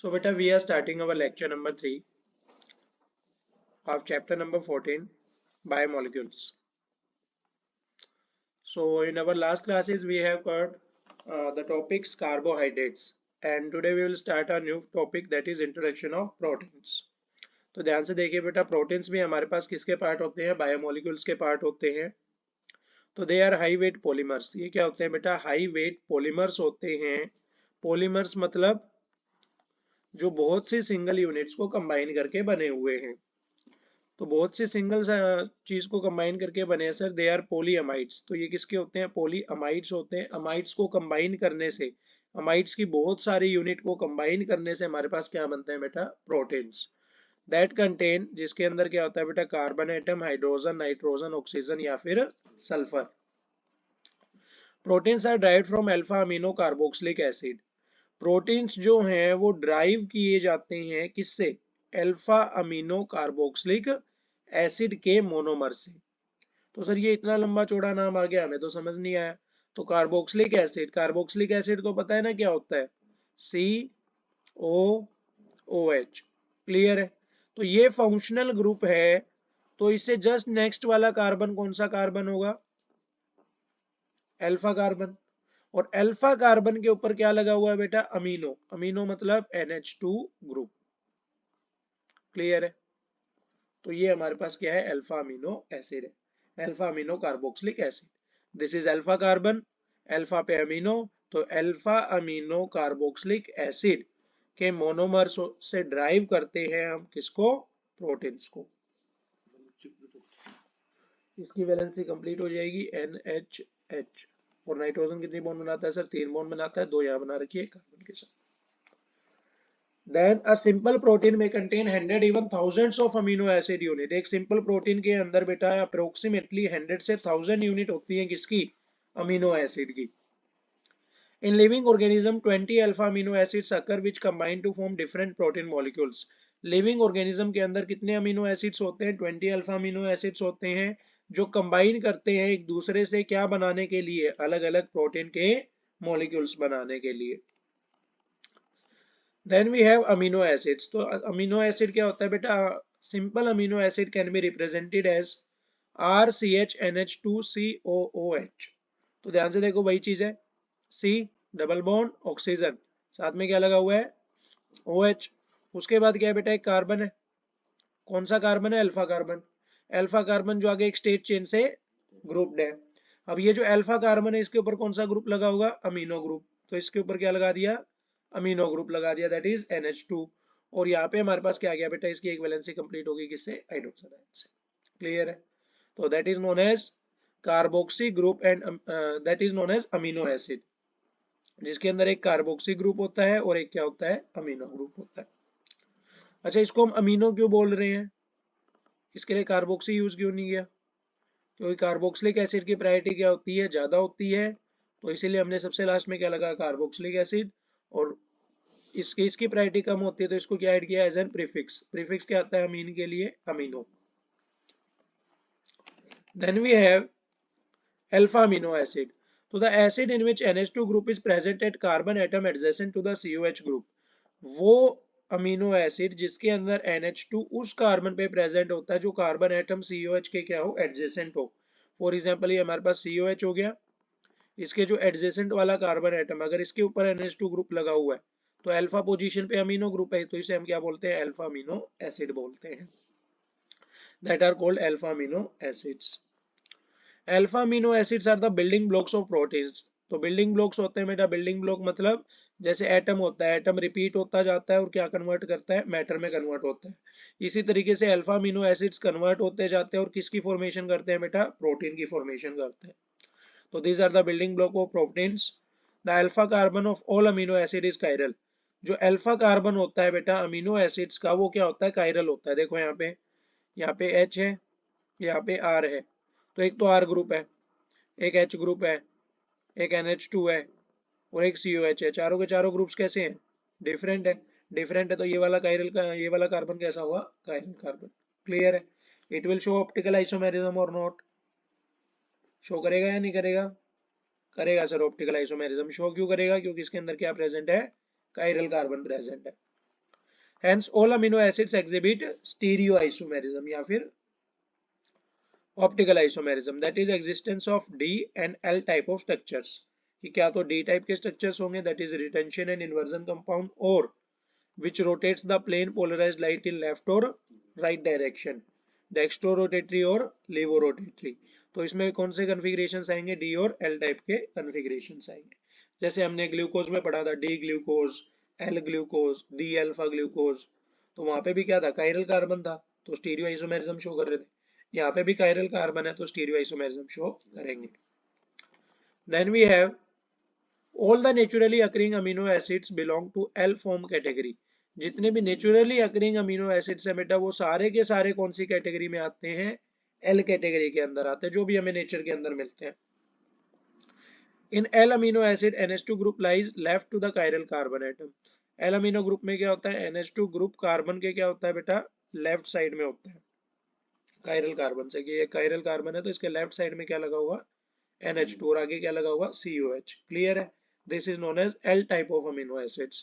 So beta, we are starting our lecture number 3 of chapter number 14, biomolecules. So in our last classes we have covered the topics carbohydrates, and today we will start a new topic, that is introduction of proteins. तो ध्यान से देखिए बेटा, proteins भी हमारे पास किसके part होते हैं? बायोमोलिक्यूल्स के पार्ट होते हैं। तो they are high weight polymers. ये क्या होते हैं बेटा? हाई वेट पॉलीमर्स होते हैं। पॉलीमर्स मतलब जो बहुत सी सिंगल यूनिट्स को कंबाइन करके बने हुए हैं। तो बहुत से सिंगल चीज को कंबाइन करके बने हैं सर, दे आर पॉलीअमाइड्स। तो ये किसके होते हैं? पॉलीअमाइड्स होते हैं। अमाइड्स को कंबाइन करने से, अमाइड्स की बहुत सारी यूनिट को कंबाइन करने से हमारे पास क्या बनते हैं बेटा? प्रोटीन्स। दैट कंटेन, जिसके अंदर क्या होता है बेटा? Carbon atom, hydrogen, nitrogen, oxygen या फिर sulphur. Proteins are derived from alpha amino carboxylic acid. Proteins जो हैं वो ड्राइव किए जाते हैं किससे? अल्फा अमीनो कार्बोक्सिलिक एसिड के मोनोमर से। तो सर ये इतना लंबा चौड़ा नाम आ गया, हमें तो समझ नहीं आया। तो कार्बोक्सिलिक एसिड, कार्बोक्सिलिक एसिड तो पता है ना क्या होता है? COOH। क्लियर है? तो ये फंक्शनल ग्रुप है। तो इससे जस्ट नेक्स्ट वाला कार्बन कौन सा कार्बन होगा? Alpha carbon. और अल्फा कार्बन के ऊपर क्या लगा हुआ है बेटा? अमीनो। अमीनो मतलब NH2 ग्रुप। क्लियर है? तो ये हमारे पास क्या है? अल्फा अमीनो एसिड है, alpha amino carboxylic acid. This is alpha carbon, alpha पे अमीनो। तो अल्फा अमीनो कार्बोक्सिलिक एसिड के मोनोमर्स से ड्राइव करते हैं हम किसको? प्रोटीन्स को। इसकी वैलेंसी कंप्लीट हो जाएगी NHH। और नाइट्रोजन कितनी बॉन्ड बनाता है सर? 3 बॉन्ड बनाता है, 2 यहाँ बना रखी है कार्बन के साथ। Then a simple protein may contain 100 even thousands of amino acid unit। एक सिंपल प्रोटीन के अंदर बेटा अप्रोक्सीमेटली 100 से 1000 यूनिट होती है किसकी? अमीनो एसिड की। In living organism 20 alpha amino acids occur which combine to form different protein molecules। Living organism के अंदर कितने अमीनो एसिड्स होते हैं? 20 अल्फा अमीनो एसिड्स होते हैं, जो कंबाइन करते हैं एक दूसरे से क्या बनाने के लिए? अलग अलग प्रोटीन के मॉलिक्यूल्स बनाने के लिए। Then we have amino acids. तो अमीनो एसिड क्या होता है बेटा? Simple amino acid can be represented as RCHNH2COOH। तो ध्यान से देखो, वही चीज है, C डबल बॉन्ड ऑक्सीजन, साथ में क्या लगा हुआ है? OH। उसके बाद क्या है बेटा? एक कार्बन है। कौन सा कार्बन है? Alpha carbon. अल्फा कार्बन जो आगे एक स्टेट चेन से ग्रुप्ड है। अब ये जो अल्फा कार्बन है इसके ऊपर कौन सा ग्रुप लगा होगा? Amino group. तो इसके ऊपर क्या लगा दिया? अमीनो ग्रुप लगा दिया, दैट इज NH2। और यहाँ पे हमारे पास क्या आ गया बेटा? इसकी एक वैलेंसी कंप्लीट होगी किससे? हाइड्रोजन आयन से। क्लियर है? तो that is known as carboxy group and that is known as amino acid, जिसके अंदर एक कार्बोक्सी ग्रुप होता है और एक क्या होता है? अमीनो ग्रुप होता है। अच्छा, इसको हम अमीनो क्यों बोल रहे हैं? इसके लिए कार्बोक्सी यूज क्यों नहीं किया? क्योंकि कार्बोक्सिलिक एसिड की प्रायोरिटी क्या होती है? ज्यादा होती है। तो इसीलिए हमने सबसे लास्ट में क्या लगा? Carboxylic acid. और इसकी प्रायोरिटी कम होती है तो इसको क्या ऐड किया? As an prefix. प्रीफिक्स क्या आता है अमीन के लिए? Amino. Then we have alpha amino acid. तो the acid in which NH2 group is present at carbon atom adjacent to the COH group। वो अमीनो एसिड जिसके अंदर NH2 उस कार्बन पे प्रेजेंट होता है जो कार्बन एटम COH के क्या हो? एडजेसेंट हो। फॉर एग्जांपल ये हमारे पास COH हो गया, इसके जो एडजेसेंट वाला कार्बन एटम, अगर इसके ऊपर NH2 ग्रुप लगा हुआ है तो अल्फा पोजीशन पे अमीनो ग्रुप है, तो इसे हम क्या बोलते हैं? अल्फा अमीनो एसिड बोलते हैं। That are called alpha amino acids. Alpha amino acids are the building blocks of proteins. तो बिल्डिंग ब्लॉक्स होते हैं बेटा, बिल्डिंग ब्लॉक मतलब जैसे एटम होता है, एटम रिपीट होता जाता है और क्या कन्वर्ट करता है? मैटर में कन्वर्ट होता है। इसी तरीके से अल्फा अमीनो एसिड्स कन्वर्ट होते जाते हैं और किसकी फॉर्मेशन करते हैं बेटा? प्रोटीन की फॉर्मेशन करते हैं। तो these are the building block of proteins। The alpha carbon of all amino acid is chiral। जो अल्फा कार्बन होता है बेटा अमीनो एसिड्स का, वो क्या होता है? कायरल होता है। देखो यहाँ पे H है, यहाँ पे R है। तो एक तो R ग्रुप है, एक H ग्रुप है, एक NH2 है और एक COH है। चारों के चारों ग्रुप्स कैसे हैं? डिफरेंट है। डिफरेंट है तो ये वाला कायरल का, ये वाला कार्बन कैसा हुआ? Chiral carbon. क्लियर है? It will show optical isomerism और नॉट? शो करेगा या नहीं करेगा? करेगा सर। ऑप्टिकल आइसोमेरिज्म शो क्यों करेगा? क्योंकि इसके अंदर क्या प्रेजेंट है? कायरल कार्बन प्रेजेंट है। Hence all amino acids exhibit stereoisomerism या फिर optical isomerism, that is existence of D and L type of structures. कि क्या तो D type के structures होंगे, that is retention and inversion compound, or which rotates the plane polarized light in left or right direction, dextrorotatory और levorotatory. तो इसमें कौन से कन्फिग्रेशंस आएंगे, डी और एल टाइप के कन्फिग्रेशंस आएंगे. जैसे हमने ग्लूकोज में पढ़ा था, D glucose, L glucose, D alpha glucose, तो वहां पे भी क्या था, कायरल कार्बन था, तो स्टीरियो आइसोमेरिज्म शो कर रहे थे. यहाँ पे भी कायरल कार्बन है तो स्टीरियो आइसोमेरिज्म शो करेंगे. Then we have all the naturally occurring amino acids belong to L form category. जितने भी नेचुरली अकरिंग अमीनो एसिड्स है बेटा वो सारे के सारे कौन सी कैटेगरी में आते हैं, एल कैटेगरी के अंदर आते हैं, जो भी हमें नेचर के अंदर मिलते हैं. In L amino acid NH2 group lies left to the chiral carbon atom. L amino group में क्या होता है, NH2 ग्रुप कार्बन के क्या होता है बेटा, लेफ्ट साइड में होता है कायरल कार्बन से. कि ये कायरल कार्बन है तो इसके लेफ्ट साइड में क्या लगा हुआ, NH2, और आगे क्या लगा हुआ, COH. क्लियर है. This is known as L type of amino acids.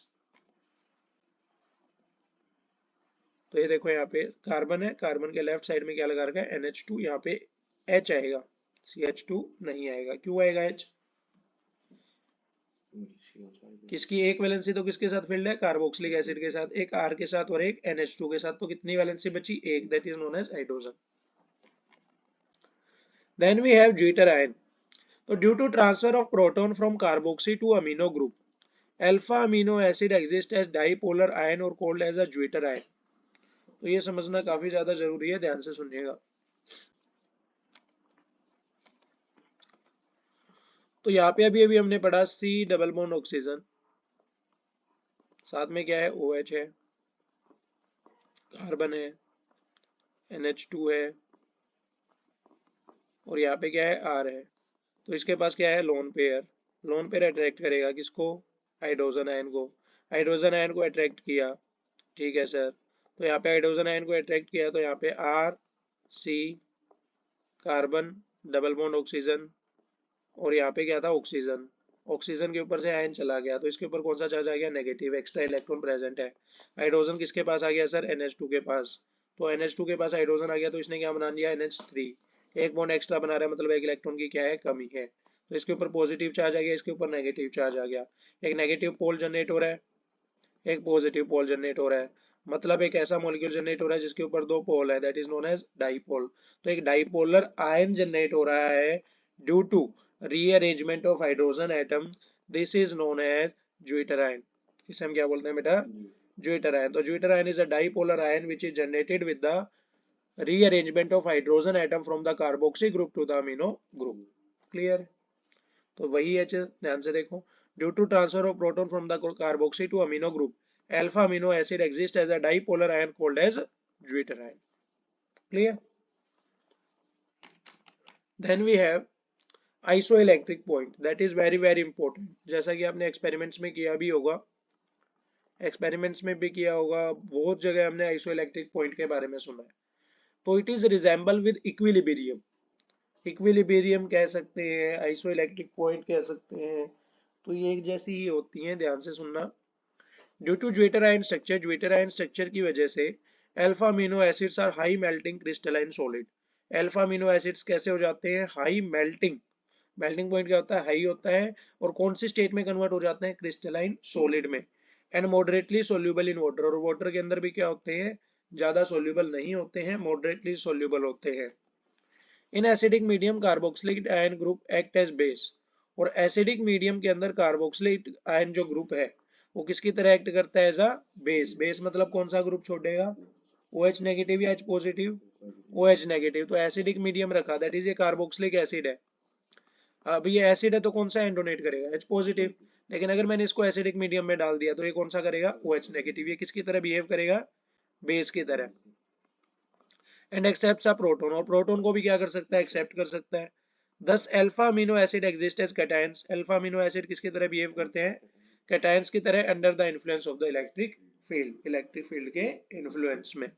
तो ये देखो यहाँ पे कार्बन है, कार्बन के लेफ्ट साइड में क्या लगा रखा है, NH2, यहाँ पे H आएगा, CH2 नहीं आएगा. क्यों आएगा H, किसकी एक वैलेंसी तो किसके साथ फिल्ड है, कार्बोक्सिलिक एसिड के साथ, एक R के साथ और एक NH2 के साथ, तो कितनी वैलेंसी बची, एक, that is known as hydrogen. Then we have zwitter ion. तो due to transfer of proton from carboxy to amino group, alpha amino acid exist as dipolar ion और called as a zwitter ion. तो ये समझना काफी ज्यादा जरूरी है, ध्यान से सुनिएगा. तो यहाँ पे अभी अभी हमने पढ़ा C डबल बॉन्ड ऑक्सीजन, साथ में क्या है, OH है, कार्बन है, NH2 है, और यहाँ पे क्या है, R है. तो इसके पास क्या है, lone pair. Lone pair attract करेगा किसको, हाइड्रोजन आयन को. हाइड्रोजन आयन को अट्रैक्ट किया, ठीक है सर. तो यहाँ पे हाइड्रोजन आयन को अट्रैक्ट किया तो यहाँ पे R C carbon double bond oxygen, और यहाँ पे क्या था, ऑक्सीजन. ऑक्सीजन के ऊपर से आयन चला गया तो इसके ऊपर कौन सा चार्ज आ गया, नेगेटिव, एक्स्ट्रा इलेक्ट्रॉन प्रेजेंट है. हाइड्रोजन किसके पास आ गया सर, NH2 के पास. तो NH2 के पास हाइड्रोजन आ गया तो इसने क्या बना दिया, NH3. एक बॉन्ड एक्स्ट्रा बना रहा है, मतलब एक इलेक्ट्रॉन की क्या है, कमी है. तो इसके ऊपर पॉजिटिव चार्ज आ गया, इसके ऊपर नेगेटिव चार्ज आ गया. एक नेगेटिव पोल जनरेट हो रहा है, एक पॉजिटिव पोल जनरेट हो रहा है, मतलब एक ऐसा मॉलिक्यूल जनरेट हो रहा है जिसके ऊपर दो पोल है, that is known as dipole. तो एक डाइपोलर आयन जनरेट हो रहा है due to rearrangement of hydrogen atom. This is known as zwitterion. इसे हम क्या बोलते हैं बेटा, ज्विटर आयन. तो zwitterion is a dipolar ion which is generated with the rearrangement of hydrogen atom from the carboxy group to the amino group. Clear. तो वही है, ध्यान से देखो. Due to transfer of proton from the carboxy to amino group, alpha amino acid exists as a dipolar ion called as zwitter ion. Clear? Then we have isoelectric point, that is very very important. जैसा कि आपने experiments में किया भी होगा, experiments में भी किया होगा, बहुत जगह हमने आइसोइलेक्ट्रिक पॉइंट के बारे में सुना है. तो it is resemble with equilibrium. Equilibrium कह सकते हैं, आइसोइलेक्ट्रिक पॉइंट कह सकते हैं, तो ये एक जैसी ही होती हैं, ध्यान से सुनना. Due to zwitterion structure की वजह से alpha amino acids are high melting crystalline solid. Alpha amino acids कैसे हो जाते हैं, हाई मेल्टिंग. मेल्टिंग पॉइंट क्या होता है, हाई होता है, और कौन सी स्टेट में कन्वर्ट हो जाते हैं, क्रिस्टलाइन सॉलिड में. And moderately soluble in water, और वाटर के अंदर भी क्या होते हैं, ज्यादा सोल्यूबल नहीं होते हैं, मॉडरेटली सोल्यूबल होते हैं. In acidic medium carboxylic ion group act as base. और एसिडिक मीडियम के अंदर कार्बोक्सिलिक आयन जो ग्रुप है वो किसकी तरह एक्ट करता है, एज अ बेस. बेस मतलब कौन सा ग्रुप छोड़ेगा, OH नेगेटिव या H पॉजिटिव, OH नेगेटिव. तो एसिडिक मीडियम रखा, दैट इज ये कार्बोक्सिलिक एसिड है. अब ये एसिड है तो कौन सा आयन डोनेट करेगा, H पॉजिटिव. लेकिन अगर मैंने इसको एसिडिक मीडियम में डाल दिया तो ये कौन सा करेगा, OH नेगेटिव. ये किसकी तरह बिहेव करेगा, बेस की तरह. एंड एक्सेप्ट्स अ प्रोटॉन, और प्रोटॉन को भी क्या कर सकता है, एक्सेप्ट कर सकता है. Thus alpha amino acid exist as cations. Alpha amino acid किसकी तरह बिहेव करते हैं, कैटायंस की तरह, under the influence of the electric field, electric field के इन्फ्लुएंस में.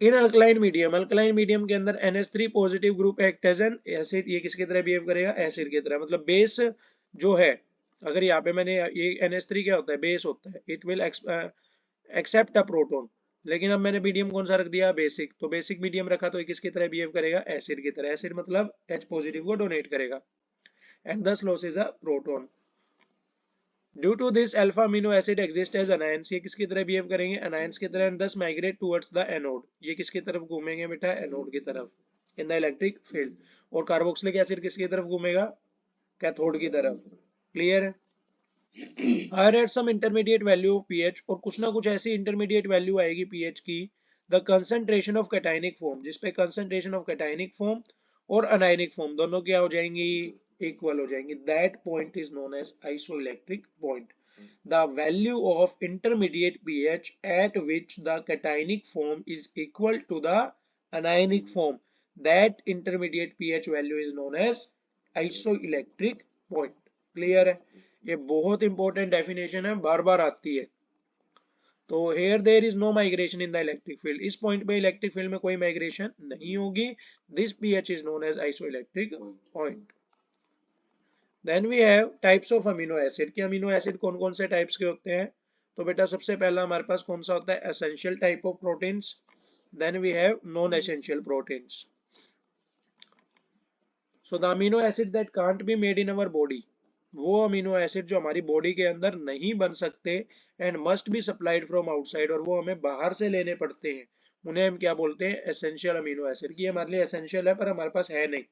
इन अल्कलाइन मीडियम के अंदर NH3 positive group act as an acid. ये किसकी तरह बिहेव करेगा, एसिड की तरह. मतलब बेस जो है अगर यहाँ पे मैंने ये NH3 क्या होता है, बेस होता है, it will accept a proton. लेकिन अब मैंने मीडियम कौन सा रख दिया, बेसिक, तो बेसिक मीडियम रखा तो ये किसकी तरह बिहेव करेगा, एसिड की तरह। एसिड मतलब H पॉजिटिव को डोनेट करेगा and thus loses a proton. Due to this alpha amino acid exist as anions, ये किसकी तरह बिहेव करेंगे, अनायंस की तरह, दस माइग्रेट टुवर्ड्स द एनोड, ये किसकी तरफ घूमेंगे बेटा, एनोड की तरफ इन द इलेक्ट्रिक फील्ड। और कार्बोक्सिलिक एसिड किसकी तरफ घूमेगा, कैथोड की तरफ। क्लियर है। हर at some intermediate value of pH, और कुछ ना कुछ ऐसी इंटरमीडिएट वैल्यू आएगी पीएच की, the concentration of cationic form, जिसपे कंसंट्रेशन ऑफ कैटायनिक फॉर्म और अनायनिक फॉर्म दोनों क्या हो जाएंगी, इक्वल हो जाएंगी, that point is known as isoelectric point. The value of intermediate pH at which the cationic form is equal to the anionic form, that intermediate pH value is known as isoelectric point. Clear है, ये बहुत important definition है, बार बार आती है। तो here there is no migration in the electric field, इस point पे electric field में कोई माइग्रेशन नहीं होगी। This pH is known as isoelectric point. Then we have types of amino acid, कि अमीनो एसिड कौन कौन से टाइप्स के होते हैं। तो बेटा सबसे पहला हमारे पास कौन सा होता है, essential type of proteins. Then we have non essential proteins. So the amino acid that can't be made in our body, वो अमीनो एसिड जो हमारी बॉडी के अंदर नहीं बन सकते and must be supplied from outside, और वो हमें बाहर से लेने पड़ते हैं, उन्हें हम क्या बोलते हैं, एसेंशियल अमीनो एसिड। की हमारे लिए एसेंशियल है पर हमारे पास है नहीं।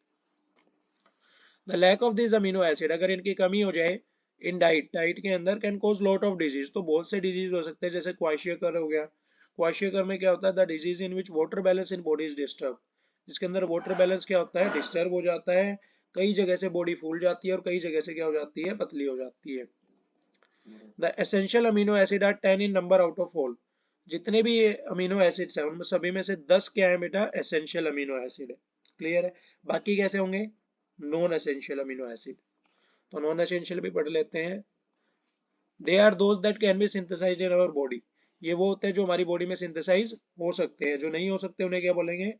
The lack of this amino acid, अगर इनकी कमी हो जाए इन डाइट के अंदर, can cause lot of disease, तो बहुत से डिजीज हो सकते हैं, जैसे क्वाशियकर हो गया। क्वाशियकर में क्या होता है, the disease in which water balance in body is disturb, जिसके अंदर वाटर बैलेंस क्या होता है, डिस्टर्ब हो जाता है। कई जगह से बॉडी फूल जाती है और कई जगह से क्या हो जाती है, पतली हो जाती है। The essential amino acid are 10 in number out of all, जितने भी अमीनो एसिड्स हैं उनमें सभी में से 10 क्या है बेटा, एसेंशियल अमीनो एसिड है। क्लियर है। बाकी कैसे होंगे, नॉन एसेंशियल अमीनो एसिड। तो नॉन एसेंशियल भी पढ़ लेते हैं। They are those that can be synthesised in our body, ये वो होते हैं जो हमारी बॉडी में सिंथेसाइज हो सकते हैं, जो नहीं हो सकते उन्हें क्या बोलेंगे,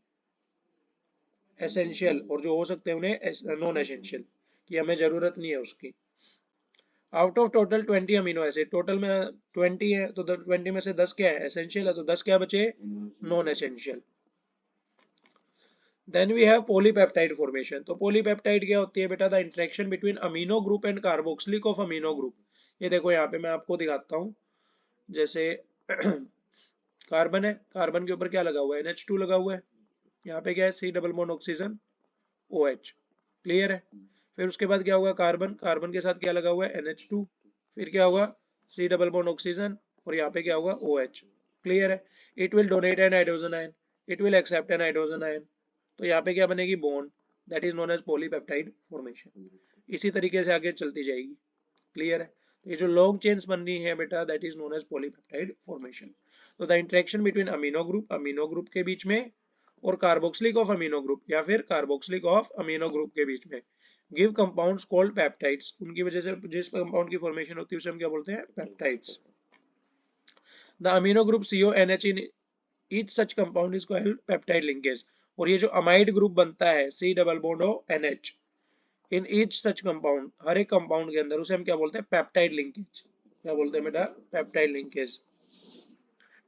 एसेंशियल, और जो हो सकते हैं उन्हें नॉन एसेंशियल, कि हमें जरूरत नहीं है उसकी। Out of total 20 amino acid, total में 20 है, तो 20 में से 10 क्या है, एसेंशियल है, तो 10 क्या बचे, non essential. Then we have polypeptide formation. तो पॉलीपेप्टाइड क्या होती है बेटा, the interaction between amino group and carboxylic of amino group. ये देखो यहाँ पे मैं आपको दिखाता हूँ, जैसे कार्बन है, कार्बन के ऊपर क्या लगा हुआ है, NH2 लगा हुआ है, यहाँ पे क्या है, C double bond oxygen OH। Clear है। फिर उसके बाद क्या होगा, कार्बन, कार्बन के साथ क्या लगा हुआ है, NH2, फिर क्या होगा, C डबल बॉन्ड ऑक्सीजन, और यहाँ पे क्या होगा, OH। क्लियर है। It will donate an hydrogen ion, it will accept an hydrogen ion, तो यहाँ पे क्या बनेगी, bond, that is known as polypeptide formation. इसी तरीके से आगे चलती जाएगी। क्लियर है। तो ये जो लॉन्ग चेन्स बन रही है बेटा, that is known as polypeptide formation. तो the interaction between amino group के बीच में और कार्बोक्सिलिक ऑफ अमीनो ग्रुप, या फिर कार्बोक्सिलिक ऑफ अमीनो ग्रुप के बीच में, गिव कंपाउंड्स कॉल्ड पेप्टाइड्स, उनकी वजह से जिस कंपाउंड की फॉर्मेशन होती है उसे हम क्या बोलते हैं, peptides. The amino group CONH in each such compound is called peptide linkage, और ये जो अमाइड ग्रुप बनता है C double bond NH in each such compound, हर एक कंपाउंड के अंदर, उसे हम क्या बोलते हैं, पेप्टाइड लिंकेज। क्या बोलते हैं बेटा, peptide linkage.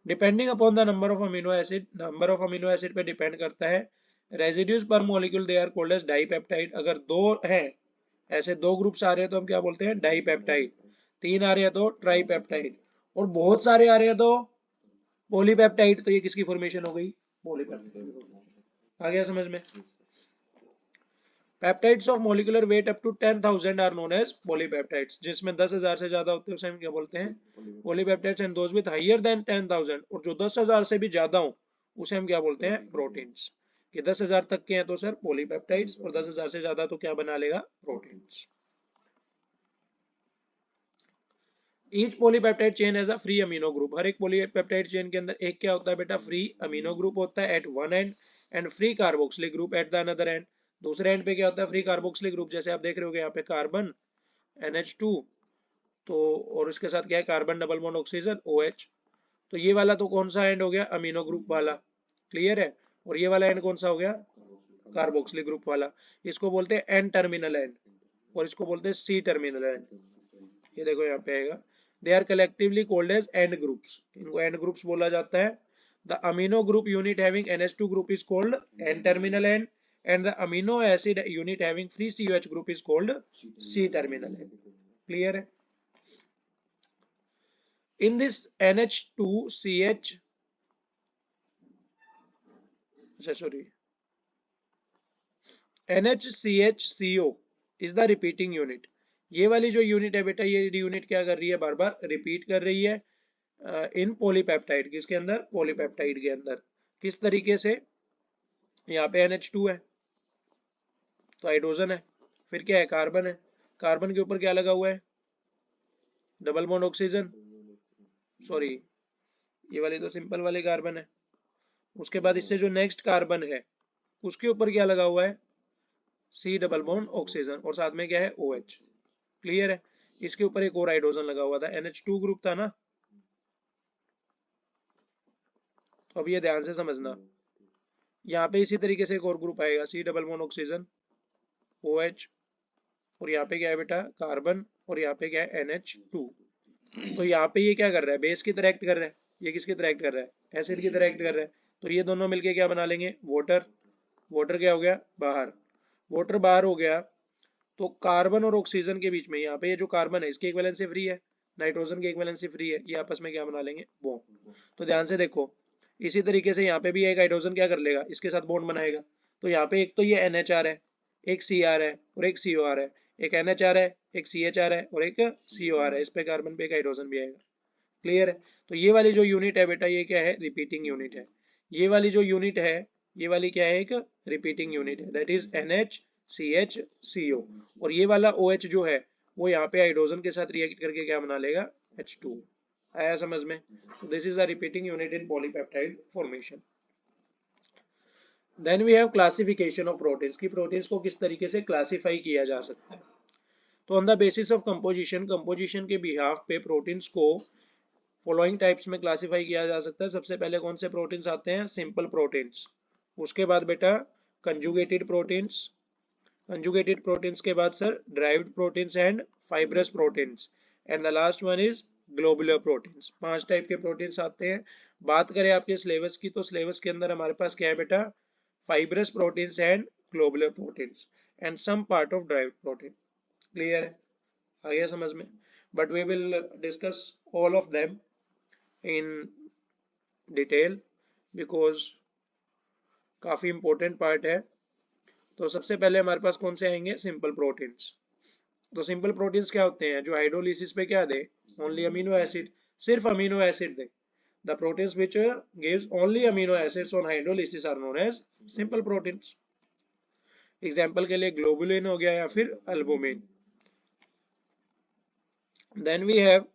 Depending upon the number of amino acid पे डिपेंड करता है। Residues per molecule they are called as dipeptide, अगर दो हैं, ऐसे दो ग्रुप्स आ रहे हैं तो हम क्या बोलते हैं, डाइपेप्टाइड। तीन आ रहे हैं तो ट्राइपेप्टाइड, और बहुत सारे आ रहे हैं तो पॉलीपेप्टाइड। तो ये किसकी फॉर्मेशन हो गई, पॉलीपेप्टाइड। आ गया समझ में। Peptides of molecular weight up to 10,000 are known as polypeptides, जिसमें 10,000 से ज्यादा होते हैं उसे हम क्या बोलते हैं, polypeptides. And those with higher than 10,000, और जो 10,000 से भी ज्यादा हो उसे हम क्या बोलते हैं, प्रोटीन्स। कि 10,000 तक के हैं तो सर पॉलीपेप्टाइड्स, और 10,000 से ज्यादा तो क्या बना लेगा, proteins. Each polypeptide chain as a free amino group, हर एक पॉलीपेप्टाइड चेन के अंदर एक क्या होता है बेटा, फ्री अमीनो ग्रुप होता है at one end, and free carboxylic group at the another end. दूसरे एंड पे क्या होता है, फ्री कार्बोक्सिलिक ग्रुप, जैसे आप देख रहे हो यहाँ पे कार्बन NH2, तो और इसके साथ क्या है, carbon double bond oxygen OH। तो ये वाला तो कौन सा एंड हो गया, अमीनो ग्रुप वाला। क्लियर है। और ये वाला एंड कौन सा हो गया, कार्बोक्सिलिक ग्रुप वाला। इसको बोलते हैं N टर्मिनल एंड, और इसको बोलते हैं C टर्मिनल एंड। ये देखो यहाँ पे आएगा, they are collectively called as end groups, इनको एंड ग्रुप्स बोला जाता है। The amino group unit having NH2 group is called N terminal end the amino acid unit having free COH group is called C terminal end. Clear है? In this NH2CH, NHCHCO is the repeating unit। ये वाली जो unit है बेटा, ये unit क्या कर रही है, बार बार रिपीट कर रही है इन पॉलीपेप्टाइड, किसके अंदर, पॉलीपेप्टाइड के अंदर। किस तरीके से, यहाँ पे NH2 है तो हाइड्रोजन है, फिर क्या है, कार्बन है, कार्बन के ऊपर क्या लगा हुआ है, डबल बॉन्ड ऑक्सीजन, सॉरी ये वाली तो सिंपल वाली कार्बन है। उसके बाद इससे जो नेक्स्ट कार्बन है उसके ऊपर क्या लगा हुआ है, C डबल बॉन्ड ऑक्सीजन, और साथ में क्या है, OH। क्लियर है? इसके ऊपर एक और हाइड्रोजन लगा हुआ था, NH2 ग्रुप था ना। तो अब ये ध्यान से समझना, यहाँ पे इसी तरीके से एक और ग्रुप आएगा, C double bond oxygen, OH, और यहाँ पे क्या है बेटा, कार्बन, और यहाँ पे क्या है, NH2। तो यहाँ पे ये क्या कर रहा है, बेस की तरह एक्ट कर रहा है, ये किसकी तरह एक्ट कर रहा है, एसिड की तरह एक्ट कर रहा है। तो ये दोनों मिलके क्या बना लेंगे, वाटर। वाटर क्या हो गया, बाहर, वाटर बाहर हो गया। तो कार्बन और ऑक्सीजन के बीच में, यहाँ पे ये जो कार्बन है इसकी एक वैलेंसी फ्री है, नाइट्रोजन की एक वैलेंसी फ्री है, ये आपस में क्या बना लेंगे, बॉन्ड। तो ध्यान से देखो, इसी तरीके से यहाँ पे भी एक हाइड्रोजन क्या कर लेगा, इसके साथ बॉन्ड बनाएगा। तो यहाँ पे एक तो ये NHR है, एक CR है और एक COR है, एक NHR है, एक CHR है और एक COR है, इस पे कार्बन पे एक हाइड्रोजन भी आएगा। क्लियर है? तो ये वाली जो यूनिट है बेटा, ये क्या है, रिपीटिंग यूनिट है। ये वाली जो यूनिट है, ये वाली क्या है, एक रिपीटिंग यूनिट है, दैट इज NHCHCO। और ये वाला OH जो है वो यहाँ पे हाइड्रोजन के साथ रिएक्ट करके क्या बना लेगा, H2। आया समझ में? This is a repeating unit in polypeptide formation. Then we have classification of proteins, की प्रोटीन्स को किस तरीके से क्लासिफाई किया जा सकता है। तो on the basis of composition, composition के बिहाफ पे प्रोटीन्स को फॉलोइंग टाइप्स में क्लासिफाई किया जा सकता है। सबसे पहले कौन से प्रोटीन्स आते हैं, सिंपल प्रोटीन्स। उसके बाद बेटा कंजुगेटेड प्रोटीन्स, कंजुगेटेड प्रोटीन्स के बाद sir derived proteins and fibrous proteins, and the last one is globular proteins. 5 type के प्रोटीन्स आते हैं। बात करें आपके सिलेबस की, तो सिलेबस के अंदर हमारे पास क्या है बेटा, fibrous proteins and globular proteins and some part of derived protein. Clear है? आ गया समझ में? But we will discuss all of them in detail because काफी इंपॉर्टेंट पार्ट है। तो सबसे पहले हमारे पास कौन से आएंगे, सिंपल प्रोटीन्स। तो सिंपल प्रोटीन्स क्या होते हैं, जो हाइड्रोलिसिस पे क्या दे, ओनली अमीनो एसिड, सिर्फ अमीनो एसिड दे। The proteins which gives only amino acids on hydrolysis are known as simple proteins. Example के लिए ग्लोबुलिन हो गया या फिर albumin. Then we have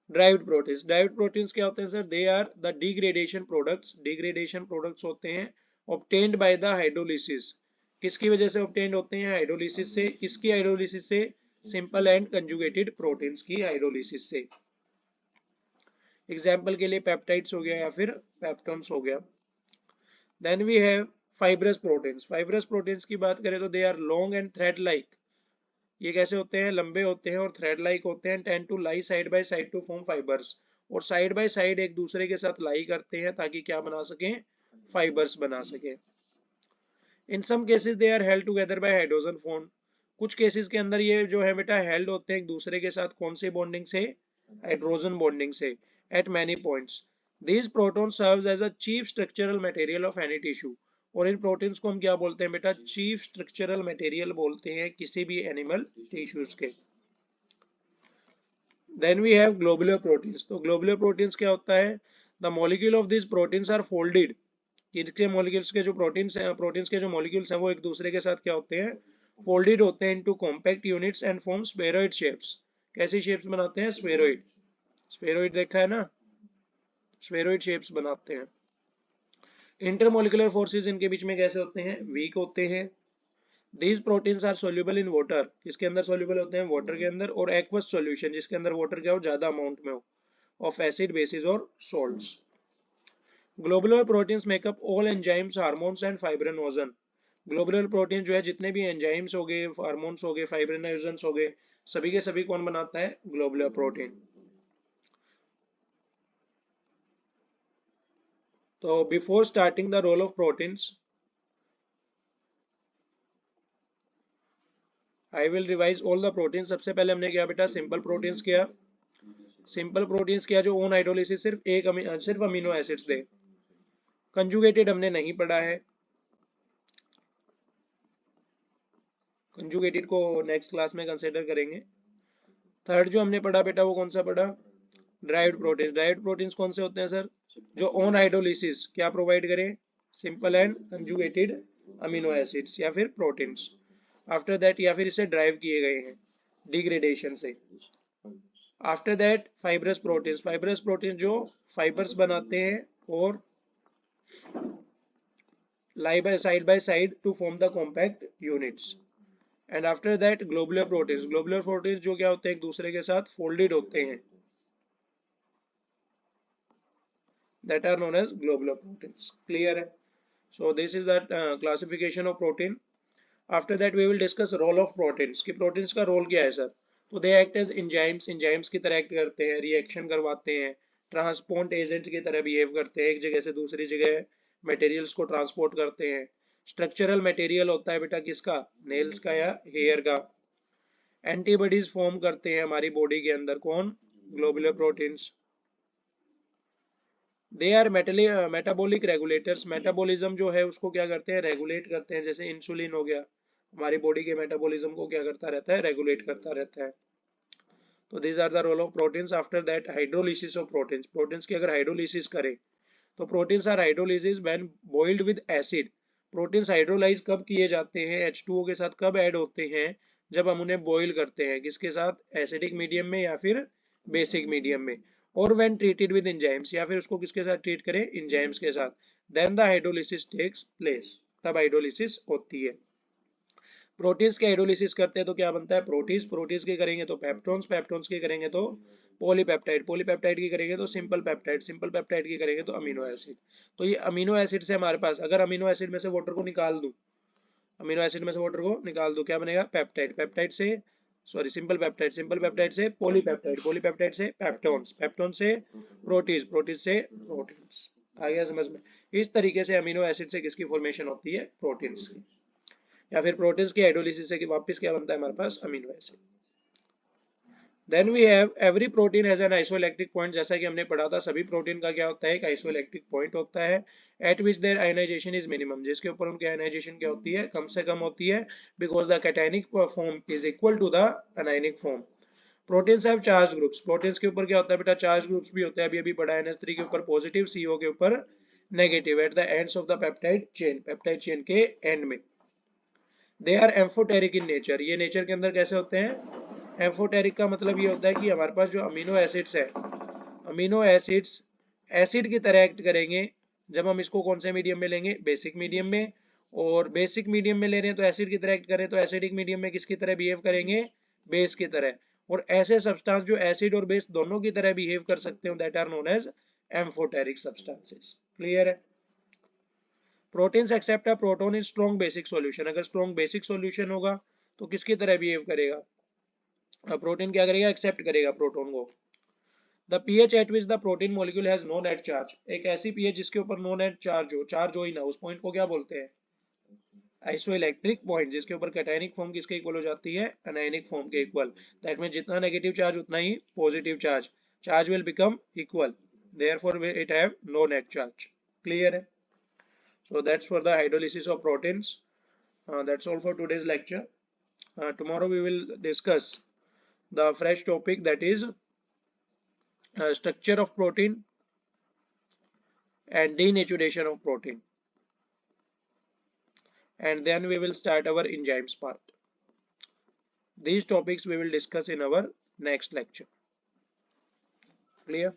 derived proteins. Derived proteins क्या होते हैं sir, they are the degradation products, degradation products होते हैं ऑब्टेन्ड बाय द हाइड्रोलिसिस। किसकी वजह से ऑब्टेन्ड होते हैं, हाइड्रोलिसिस से। किसकी हाइड्रोलिसिस से, सिंपल एंड कंजुगेटेड प्रोटीन्स की हाइड्रोलिसिस से। एग्जांपल के लिए पेप्टाइड्स हो गया या फिर पेप्टोन्स हो गया। Then we have fibrous proteins. Fibrous proteins की बात करें तो they are long and thread like. ये कैसे होते हैं, लंबे होते हैं और थ्रेड लाइक होते हैं। Tend to lie side by side to form fibres, और साइड बाय साइड एक दूसरे के साथ लाई करते हैं ताकि क्या बना सकें, फाइबर्स बना सकें। In some cases they are held together by hydrogen bond. कुछ केसेस के अंदर ये जो है बेटा हेल्ड होते हैं एक दूसरे के साथ, कौन से बॉन्डिंग से, हाइड्रोजन बॉन्डिंग से, at many points. These proton serves as a chief structural material of any tissue. और इन प्रोटीन्स को हम क्या बोलते हैं बेटा, चीफ स्ट्रक्चरल मटेरियल बोलते हैं किसी भी एनिमल टिश्यूज के। Then we have globular proteins. तो ग्लोबुलर प्रोटीन्स क्या होता है, the molecule of this proteins are folded. इसके मॉलिक्यूल्स के जो प्रोटीन्स हैं, प्रोटीन्स के जो मॉलिक्यूल्स हैं वो एक दूसरे के साथ क्या होते हैं, फोल्डेड होते हैं into compact units and form spheroid shapes. कैसी शेप्स बनाते हैं, स्फेरॉइड। स्फेरॉइड देखा है ना, स्फेरॉइड शेप्स बनाते हैं। इंटरमोलिकुलर फोर्सेस इनके बीच में कैसे होते हैं, वीक होते हैं। These proteins are soluble in water। किसके अंदर soluble होते हैं, वाटर के अंदर। और aqueous solution, जिसके अंदर वाटर क्या हो, ज्यादा अमाउंट में हो, of acid, bases और salts। Globular proteins make up all enzymes, hormones and fibrinogen। Globular protein जो है जितने भी एंजाइम्स हो गए, हार्मोन्स हो गए, फाइब्रिनोजेंस हो गए, सभी के सभी कौन बनाता है? Globular protein. तो before starting the role of proteins, I will revise all the protein. सबसे पहले हमने क्या बेटा? सिंपल प्रोटीन्स किया। सिंपल प्रोटीन्स किया जो ओन हाइड्रोलिसिस सिर्फ अमीनो एसिड्स दे। कंजुगेटेड हमने नहीं पढ़ा है, कंजुगेटेड को नेक्स्ट क्लास में कंसिडर करेंगे। थर्ड जो हमने पढ़ा बेटा वो कौन सा पढ़ा? Derived protein. ड्राइव्ड प्रोटीन्स कौन से होते हैं सर? जो ऑन हाइड्रोलिसिस क्या प्रोवाइड करें? Simple and conjugated amino acids या फिर प्रोटीन्स। आफ्टर दैट या फिर इसे ड्राइव किए गए हैं डिग्रेडेशन से। After that fibrous proteins. Fibrous protein जो फाइबर्स बनाते हैं और lie by side to form the compact units. And after that globular proteins. Globular proteins जो क्या होते हैं? एक दूसरे के साथ फोल्डेड होते हैं, that are known as globular proteins. Clear है? So this is that classification of protein. After that we will discuss role of proteins कि proteins का role क्या है सर? तो they act as enzymes, enzymes की तरह act करते हैं, reaction करवाते हैं, transport agent की तरह behave करते हैं, एक जगह से दूसरी जगह materials को transport करते हैं। स्ट्रक्चरल मटेरियल होता है बेटा किसका? नेल्स का या हेयर का। एंटीबॉडीज फॉर्म करते हैं हमारी बॉडी के अंदर कौन? Globular proteins. They our metabolic regulators. Metabolism जो है उसको क्या करते हैं? रेगुलेट करते हैं। जैसे इंसुलिन हो गया, हमारी बॉडी के मेटाबॉलिज्म को क्या करता रहता है? रेगुलेट करता रहता है। तो these are the role of proteins. After that hydrolysis of proteins. Proteins की अगर हाइड्रोलिसिस करें तो proteins are hydrolysis when boiled with acid. Proteins hydrolyse कब किए जाते हैं? H2O के साथ कब ऐड होते हैं? जब हम उन्हें बॉईल करते हैं। किसके साथ? एसिडिक मीडियम में या फिर बेसिक मीडियम में। और व्हेन ट्रीटेड विद एंजाइम्स, या फिर उसको किसके साथ ट्रीट करें? एंजाइम्स के साथ। Then the hydrolysis takes place, तब हाइड्रोलिसिस होती है। प्रोटीन्स के हाइड्रोलिसिस करते हैं तो क्या बनता है? प्रोटीन्स। प्रोटीन्स के करेंगे तो पेप्टोन्स। पेप्टोन्स के करेंगे तो पॉलीपेप्टाइड। पॉलीपेप्टाइड की करेंगे तो सिंपल पेप्टाइड। सिंपल पेप्टाइड की करेंगे तो अमीनो एसिड। तो ये अमीनो एसिड से हमारे पास, अगर अमीनो एसिड में से वाटर को निकाल दूं, अमीनो एसिड में से वाटर को निकाल दूं, क्या बनेगा? पेप्टाइड। पेप्टाइड से sorry simple peptide. Simple peptide से पॉलीपेप्टाइड। पॉलीपेप्टाइड से पेप्टोन्स। पेप्टोन से प्रोटीज। प्रोटीज से प्रोटीन्स। आ गया समझ में? इस तरीके से अमीनो एसिड से किसकी फॉर्मेशन होती है? प्रोटीन्स की। या फिर प्रोटीन्स की हाइड्रोलिसिस से वापस क्या बनता है हमारे पास? Amino acid. Then we have every protein has an isoelectric point. जैसा कि हमने पढ़ा था सभी प्रोटीन का क्या होता है? एक आइसोइलेक्ट्रिक पॉइंट होता है at which their ionisation is minimum, जिसके ऊपर उनकी आयनाइजेशन क्या होती है? कम से कम होती है। Because the cationic form is equal to the anionic form. Proteins have charge groups. Proteins के ऊपर क्या होता है बेटा? चार्ज ग्रुप्स भी होते हैं। अभी अभी पढ़ा NH3 के ऊपर पॉजिटिव, CO के ऊपर negative at the ends of the peptide chain. Peptide chain के एंड में। They are amphoteric in nature. ये नेचर के अंदर कैसे होते हैं? एम्फोटेरिक का मतलब ये होता है कि हमारे पास जो अमीनो एसिड्स है, अमीनो एसिड्स एसिड की तरह एक्ट करेंगे। जब हम इसको कौन से मीडियम में लेंगे? बेसिक मीडियम में। और बेसिक मीडियम में ले रहे हैं तो एसिड की तरह एक्ट करें, तो एसिडिक मीडियम में किसकी तरह बिहेव करेंगे? बेस की तरह। और ऐसे सब्सटेंस जो एसिड और बेस दोनों की तरह बिहेव कर सकते हो, that are known as amphoteric substances. Clear है? Proteins accept a proton in strong basic solution. अगर स्ट्रॉन्ग बेसिक सॉल्यूशन होगा तो किसकी तरह बिहेव करेगा? प्रोटीन क्या करेगा? एक्सेप्ट करेगा प्रोटॉन को। The pH at which the protein molecule has no net charge. एक ऐसी पीएच जिसके ऊपर नो नेट चार्ज हो ही ना, उस पॉइंट को क्या बोलते हैं? Isoelectric point. जिसके ऊपर कैटायनिक फॉर्म किसके इक्वल हो जाती है? अनायनिक फॉर्म के इक्वल। दैट मीन जितना नेगेटिव चार्ज उतना ही positive charge. Charge will become equal, therefore it have no net charge. Clear है? So that's for the hydrolysis of proteins. That's all for today's lecture. Tomorrow we will discuss the fresh topic, that is structure of protein and denaturation of protein. And then we will start our enzymes part. These topics we will discuss in our next lecture. Clear?